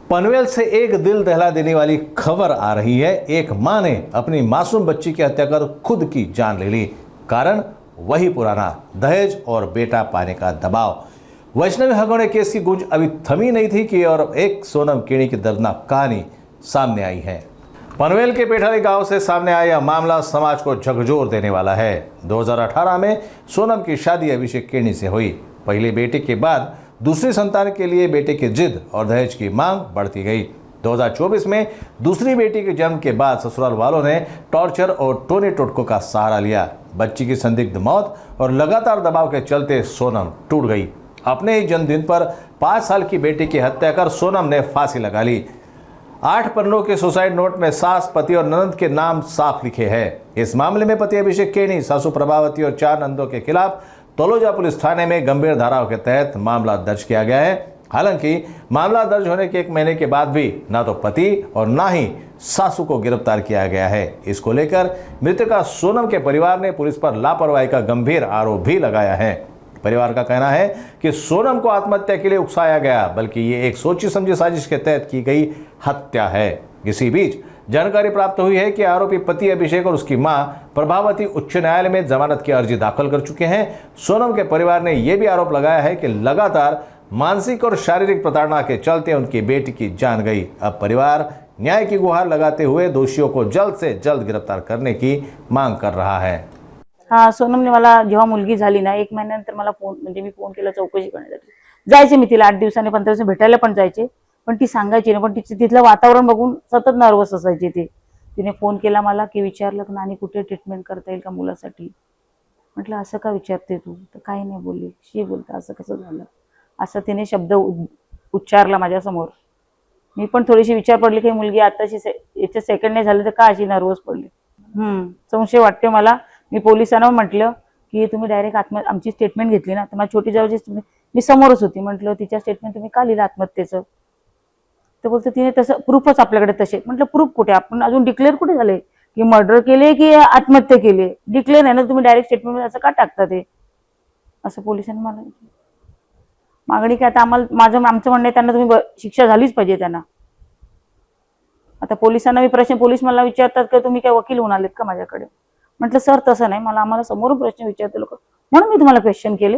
पनवेल से एक दिल दहला देने वाली खबर आ रही है। एक मां ने अपनी मासूम बच्ची की हत्या कर खुद की जान ले ली। कारण वही पुराना दहेज और बेटा पाने का दबाव। वैष्णवी हगोने केस की गूंज अभी थमी नहीं थी कि और एक सोनम केणी की दर्दनाक कहानी सामने आई है। पनवेल के पेठाली गांव से सामने आया यह मामला समाज को झकझोर देने वाला है। 2018 में सोनम की शादी अभिषेक केणी से हुई। पहले बेटे के बाद दूसरी संतान के लिए बेटे की जिद और दहेज की मांग बढ़ती गई। 2024 में दूसरी बेटी के जन्म के बाद ससुराल वालों ने टॉर्चर और टोने टोटकों का सहारा लिया। बच्ची की संदिग्ध मौत और लगातार दबाव के चलते सोनम टूट गई। अपने ही जन्मदिन पर 5 साल की बेटी की हत्या कर सोनम ने फांसी लगा ली। 8 पन्नों के सुसाइड नोट में सास, पति और ननद के नाम साफ लिखे हैं। इस मामले में पति अभिषेक केणी, सासू प्रभावती और 4 नंदों के खिलाफ तलोजा पुलिस थाने में गंभीर धाराओं के तहत मामला दर्ज किया गया है। हालांकि मामला दर्ज होने के 1 महीने के बाद भी ना तो पति और ना ही सासू को गिरफ्तार किया गया है। इसको लेकर मृतका सोनम के परिवार ने पुलिस पर लापरवाही का गंभीर आरोप भी लगाया है। परिवार का कहना है कि सोनम को आत्महत्या के लिए उकसाया गया, बल्कि ये एक सोची समझी साजिश के तहत की गई हत्या है। इसी बीच जानकारी प्राप्त हुई है कि आरोपी पति अभिषेक और उसकी मां प्रभावती उच्च न्यायालय में जमानत की अर्जी दाखिल कर चुके हैं। सोनम के परिवार ने यह भी आरोप लगाया है कि लगातार मानसिक और शारीरिक प्रताड़ना के चलते उनकी बेटी की जान गई। अब परिवार न्याय की गुहार लगाते हुए दोषियों को जल्द से जल्द गिरफ्तार करने की मांग कर रहा है। हाँ, सोनमने मला जेव्हा मुलगी झाली ना, 1 महिन्यानंतर मला मी फोन केला चौकशी करण्यासाठी। जायचे मी तिला 8 दिवसांनी 15 दिवसांनी भेटायला पण जायचे, पण ती सांगायची ना, पण तिथलं वातावरण बघून सतत नर्वस असायची ती। तिने फोन केला मला की विचारलं की नानी कुठे ट्रीटमेंट करता येईल का मुलासाठी। म्हटलं असं का विचारते तू? तर काही नाही बोलली। शी बोलता असं कसं झालं, असं तिने शब्द उच्चारला माझ्यासमोर। मी पण थोडीशी विचार पडली की मुलगी आताशी याच्या सेकंड नाही झालं तर का अशी नर्वस पडली। संशय वाटते मला। मी पोलिसांना म्हटलं की तुम्ही डायरेक्ट आमची स्टेटमेंट घेतली ना, तर माझी छोटी जाऊची मी समोरच होती। म्हटलं तिच्या स्टेटमेंट तुम्ही का लिहिलं आत्महत्येचं? तर बोलतो तिने तसं प्रूफच आपल्याकडे तसे। म्हटलं प्रूफ कुठे? आपण अजून डिक्लेअर कुठे झाले की मर्डर केले की आत्महत्या केली? डिक्लेअर आहे ना, तुम्ही डायरेक्ट स्टेटमेंट असं का टाकता ते? असं पोलिसांनी मला मागणी काय आता आमचं म्हणणं आहे त्यांना तुम्ही शिक्षा झालीच पाहिजे त्यांना। आता पोलिसांना मी प्रश्न पोलीस मला विचारतात की तुम्ही काय वकील होऊन आलेत का माझ्याकडे? म्हटलं सर तसं नाही, आम्हाला समोरून प्रश्न विचारते लोक, म्हणून मी तुम्हाला क्वेश्चन केले।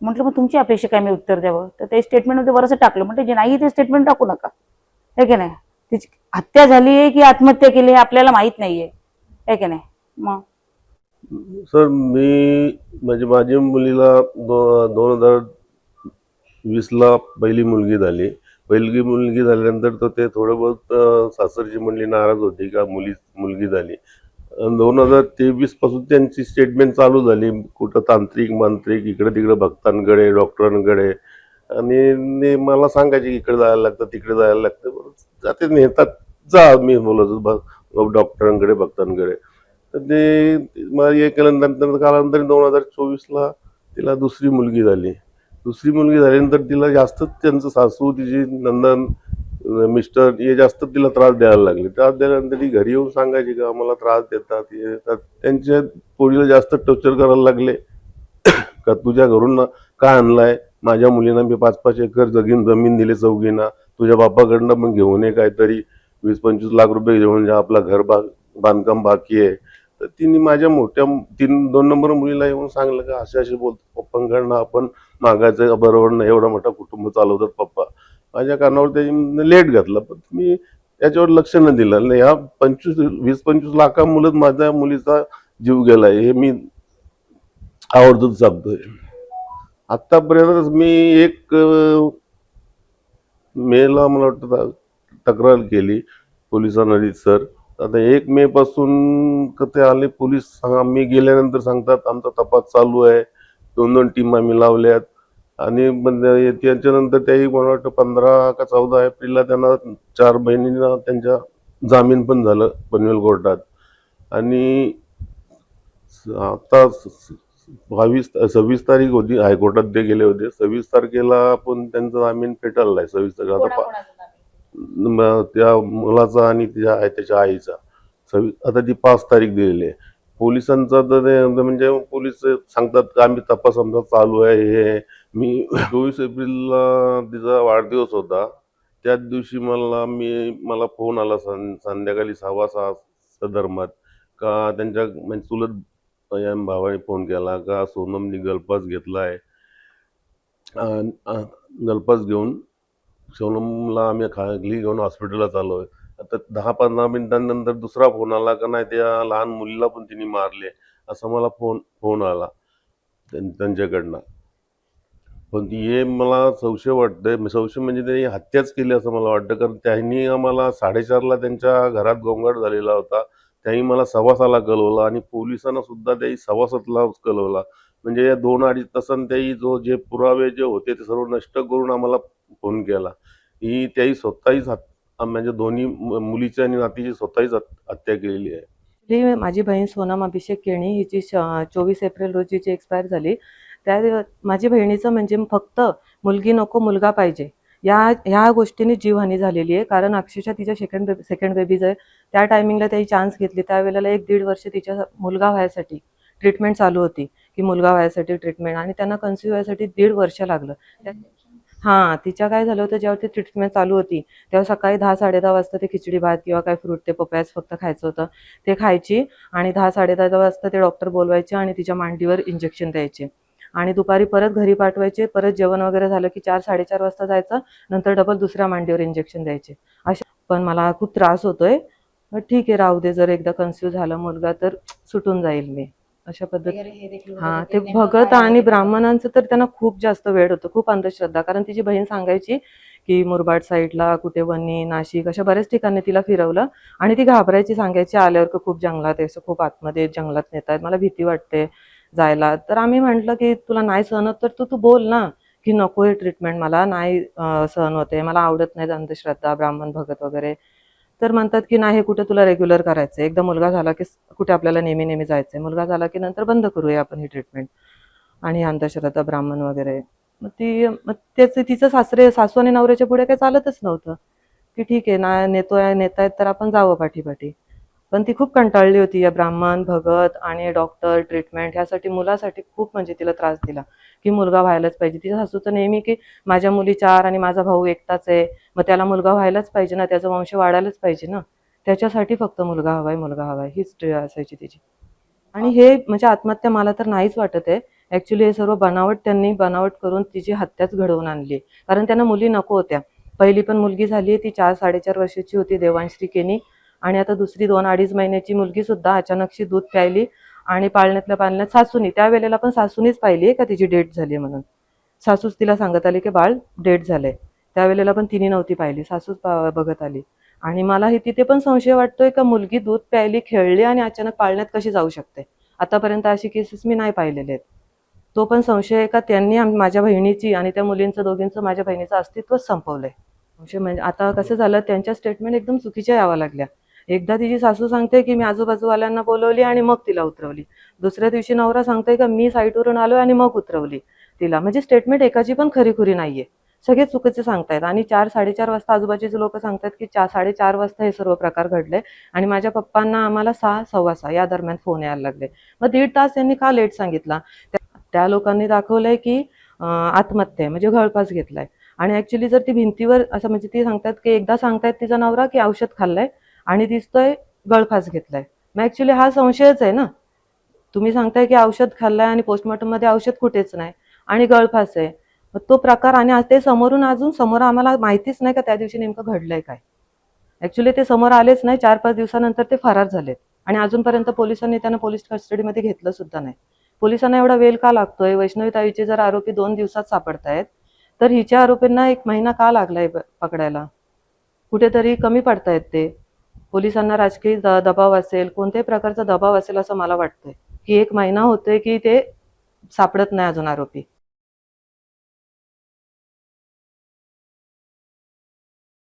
म्हटलं मग तुमची अपेक्षा काय मी उत्तर द्यावं? तर ते स्टेटमेंटमध्ये बरंच टाकलं। म्हटलं जे नाही ते स्टेटमेंट टाकू नका, है की नाही? तिची हत्या झाली आहे की आत्महत्या केली हे आपल्याला माहित नाहीये, है की नाही? मग सर मी म्हणजे माझ्या मुलीला 2020ला पहिली मुलगी झाली। पहिली मुलगी झाल्यानंतर तर ते थोडं बहुत सासरची मंडळी नाराज होती का मुलगी झाली। 2023 पासून त्यांची स्टेटमेंट चालू झाली, कुठं तांत्रिक मांत्रिक इकडे तिकडे भक्तांकडे डॉक्टरांकडे, आणि मला सांगायचे इकडे जायला लागतं तिकडे जायला लागतं। जाते नेतात जा, मी बोलतो डॉक्टरांकडे भक्तांकडे। तर ते मला हे केल्यानंतर कालांतरी 2024ला तिला दुसरी मुलगी झाली। दुसरी मुलगी झाल्यानंतर तिला जास्त त्यांचं सासू तिची नंदन मिस्टर हे जास्त तिला त्रास द्यायला लागले। त्रास द्यायल्यानंतर ती घरी येऊन सांगायची का आम्हाला त्रास देतात हे देतात। त्यांच्या पोरीला जास्त टॉर्चर करायला लागले का तुझ्या घरून का आणलाय? माझ्या मुलींना मी 5-5 एकर जमीन दिली चौघींना, तुझ्या बापाकडनं मग घेऊन ये काहीतरी 20-25 लाख रुपये घेऊन जा, आपला घर बांधकाम बाकी आहे। तर तिने माझ्या मोठ्या 2 नंबर मुलीला येऊन सांगलं का असे बोलतो पप्पांकडनं आपण मागायचं बरोबर नाही, एवढा मोठा कुटुंब चालवतात पप्पा। माझ्या कानावर त्याची लेट घातलं, पण मी त्याच्यावर लक्ष न दिलं नाही। ह्या 20-25 लाखामुळेच माझ्या मुलीचा जीव गेलाय हे मी आवर्जून सांगतोय। आतापर्यंत मी एक मेला मला वाटतं तक्रार केली पोलिसांना सर। आता 1 मे पासून ते आले पोलीस, मी गेल्यानंतर सांगतात आमचा तपास चालू आहे, 2 टीम आम्ही लावल्यात। आणि त्याच्यानंतर त्याही मला वाटतं 15 का 14 एप्रिलला त्यांना 4 महिन्यांना त्यांच्या जामीन पण झालं पनवेल कोर्टात। आणि आता 26 तारीख होती, हायकोर्टात ते गेले होते। 26 तारखेला पण त्यांचा जामीन फेटाळलाय। 26 तारखेला त्या मुलाचा आणि त्याच्या आईचा। आता ती 5 तारीख दिलेली आहे पोलिसांचा। तर म्हणजे पोलीस सांगतात का आम्ही तपास आमचा चालू आहे। हे मी 24 एप्रिलला तिचा वाढदिवस होता, त्याच दिवशी मला फोन आला संध्याकाळी 6:15 दरम्यान का त्यांच्या म्हणजे चुलत या भावाने फोन केला का सोनमनी गळफास घेतलाय. गळफास घेऊन सोनमला आम्ही खाली घेऊन हॉस्पिटलला चाललोय. आता 10-15 मिनिटांनंतर दुसरा फोन आला का नाही त्या लहान मुलीला पण तिने मारले, असा मला फोन आला त्यांच्याकडनं. पण हे मला संशय वाटतंय, संशय म्हणजे त्यांनी हत्याच केली असं मला वाटतं. कारण त्यांनी आम्हाला 4:30ला त्यांच्या घरात गोंगाट झालेला होता. त्यांनी मला 6:15ला कळवलं आणि पोलिसांना सुद्धा त्यांनी 6:15ला कळवला. म्हणजे या 2-2.5 तासांनी त्यांनी जे पुरावे जे होते ते सर्व नष्ट करून आम्हाला फोन केला. ही त्याही स्वतःहीच म्हणजे दोन्ही मुलीची आणि नातीची स्वतःहीच हत्या केलेली आहे. ही माझी बहीण सोनम अभिषेक केणी हिची 24 एप्रिल रोजीची एक्सपायर झाली. माझी बहिणीचं म्हणजे फक्त मुलगी नको मुलगा पाहिजे ह्या गोष्टीने जीवहानी झालेली आहे. कारण अक्षरशः तिच्या सेकंड बेबीज आहे. त्या टायमिंगला त्याची चान्स घेतली. त्यावेळेला 1-1.5 वर्ष तिच्या मुलगा व्हायसाठी ट्रीटमेंट चालू होती की मुलगा व्हायसाठी ट्रीटमेंट, आणि त्यांना कन्सिव्ह व्हायसाठी 1.5 वर्ष लागलं. हां, तिच्या काय झालं होतं, जेव्हा ती ट्रीटमेंट चालू होती तेव्हा सकाळी 10-10:30 वाजता ते खिचडी भात किंवा काय फ्रूट ते पपयाज फक्त खायचं होतं ते खायची, आणि 10-10:30 वाजता ते डॉक्टर बोलवायचे आणि तिच्या मांडीवर इंजेक्शन द्यायचे, आणि दुपारी परत घरी पाठवायचे. परत जेवण वगैरे झालं की 4-4:30 वाजता जायचं, नंतर डबल दुसऱ्या मांडीवर इंजेक्शन द्यायचे. पण मला खूप त्रास होतोय. ठीक आहे, राहू दे, जर एकदा कन्सिव्ह झाला मुलगा तर सुटून जाईल मी, अशा पद्धती. हां, ते भगत आणि ब्राह्मणांचं तर त्यांना खूप जास्त वेळ होतं, खूप अंधश्रद्धा. कारण तिची बहीण सांगायची की मुरबाड साईडला कुठे वणी, नाशिक अशा बऱ्याच ठिकाणी तिला फिरवलं, आणि ती घाबरायची, सांगायची आल्यावर की खूप जंगलात आहे, असं खूप आतमध्ये जंगलात नेतायत, मला भीती वाटते जायला. तर आम्ही म्हटलं की तुला नाही सहन होत तर तू बोल ना की नको हे ट्रीटमेंट, मला नाही सहन होते, मला आवडत नाही अंधश्रद्धा, ब्राह्मण भगत वगैरे. तर म्हणतात की नाही, हे कुठे तुला रेग्युलर करायचंय, एकदा मुलगा झाला की कुठे आपल्याला नेहमी नेहमी जायचंय, मुलगा झाला की नंतर बंद करूया आपण ही ट्रीटमेंट आणि अंधश्रद्धा ब्राह्मण वगैरे. मग तिचं सासू आणि नवऱ्याच्या पुढे काही चालतच नव्हतं की ठीक आहे ना, नेतायत तर आपण जावं पाठीपाठी. पण ती खूप कंटाळली होती या ब्राह्मण भगत आणि डॉक्टर ट्रीटमेंट ह्यासाठी. मुलासाठी खूप म्हणजे तिला त्रास दिला की मुलगा व्हायलाच पाहिजे. तिच्या सासूचं नेहमी की माझ्या मुली 4 आणि माझा भाऊ एकटाच आहे, मग त्याला मुलगा व्हायलाच पाहिजे ना, त्याचा वंश वाढायलाच पाहिजे ना, त्याच्यासाठी फक्त मुलगा हवाय हीच असायची तिची. आणि हे म्हणजे आत्महत्या मला तर नाहीच वाटत आहे. ऍक्च्युली हे सर्व त्यांनी बनावट करून तिची हत्याच घडवून आणली, कारण त्यांना मुली नको होत्या. पहिली पण मुलगी झाली, ती 4-4.5 वर्षाची होती, देवांश्री केणी, आणि आता दुसरी 2-2.5 महिन्याची मुलगी सुद्धा अचानकशी दूध प्यायली, आणि पाळण्यात सासूनी, त्यावेळेला पण सासूनीच पाहिली का तिची डेट झाली म्हणून. सासूच तिला सांगत आली की बाळ डेट झालंय, त्यावेळेला पण तिने नव्हती पाहिली, सासूच बघत आली. आणि मला हे तिथे पण संशय वाटतोय का मुलगी दूध प्यायली, खेळली आणि अचानक पाळण्यात कशी जाऊ शकते. आतापर्यंत अशी केसेस मी नाही पाहिलेले आहेत. तो पण संशय आहे का त्यांनी माझ्या बहिणीची आणि त्या मुलींचं दोघींचं माझ्या बहिणीचं अस्तित्वच संपवलंय. संशय म्हणजे आता कसं झालं, त्यांच्या स्टेटमेंट एकदम चुकीच्या यावं लागल्या. एकदा तिची सासू सांगते की मी आजूबाजूवाल्यांना बोलवली आणि मग तिला उतरवली. दुसऱ्या दिवशी नवरा सांगतोय का मी साईटवरून आलोय आणि मग उतरवली तिला. म्हणजे स्टेटमेंट एकाची पण खरी नाहीये, सगळे चुकीचे सांगतायत. आणि 4-4:30 वाजता आजूबाजूचे लोक सांगतात की 4-4:30 वाजता हे सर्व प्रकार घडले, आणि माझ्या पप्पांना आम्हाला 6-6:15 या दरम्यान फोन यायला लागले. मग 1.5 तास त्यांनी का लेट सांगितला. त्या लोकांनी दाखवलंय की आत्महत्या म्हणजे गळफास घेतलाय. आणि ऍक्च्युली जर ती भिंतीवर असं म्हणजे ती सांगतात की एकदा सांगतायत तिचा नवरा की औषध खाल्लंय आणि दिसतोय गळफास घेतलाय. मग ऍक्च्युली हा संशयच आहे ना. तुम्ही सांगताय की औषध खाल्लंय आणि पोस्टमॉर्टम मध्ये औषध कुठेच नाही आणि गळफास आहे. मग तो प्रकार, आणि ते अजून समोर आम्हाला माहितीच नाही का त्या दिवशी नेमकं घडलंय काय. ऍक्च्युली ते समोर आलेच नाही. 4-5 दिवसानंतर ते फरार झालेत, आणि अजूनपर्यंत पोलिसांनी त्यांना पोलीस कस्टडीमध्ये घेतलं सुद्धा नाही. पोलिसांना एवढा वेळ का लागतोय. वैष्णवी ताईचे जर आरोपी 2 दिवसात सापडतायत, तर हिच्या आरोपींना 1 महिना का लागलाय पकडायला. कुठेतरी कमी पडतायत ते. पोलिसांना राजकीय दबाव असेल, कोणत्याही प्रकारचा दबाव असेल असं मला वाटतंय की 1 महिना होतोय की ते सापडत नाही अजून आरोपी.